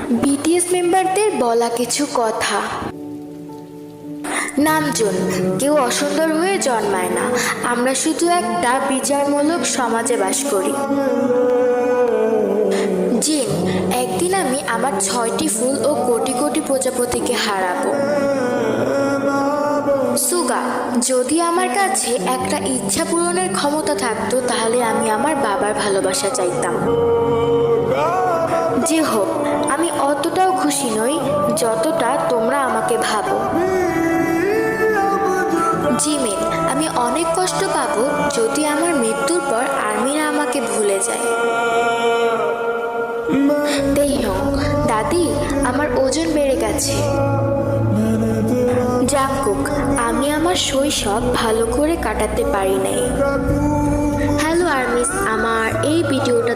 BTS মেম্বারদের বলা কিছু কথা। নামজুন, কেউ অসুন্দর হয়ে জন্মায় না। আমরা শুধু একটা বিচারমূলক সমাজে বাস করি। জিন, একদিন আমি আমার 6টি ফুল ও কোটি কোটি প্রজাপতিকে হারাবো। সুগা, যদি আমার কাছে একটা ইচ্ছা পূরণের ক্ষমতা থাকতো তাহলে আমি আমার বাবার ভালোবাসা চাইতাম। যে হোক, আমি অতটাও খুশি নই যতটা তোমরা আমাকে ভাবো। জিমিন, আমি অনেক কষ্ট পাবো যদি আমার মৃত্যুর পর আর্মিরা আমাকে ভুলে যায়। তেইহং, দাদি, আমার ওজন বেড়ে গেছে। জাংকুক, আমি আমার শৈশব ভালো করে কাটাতে পারি নাই। হ্যালো আর্মিস, আমার এই ভিডিওটা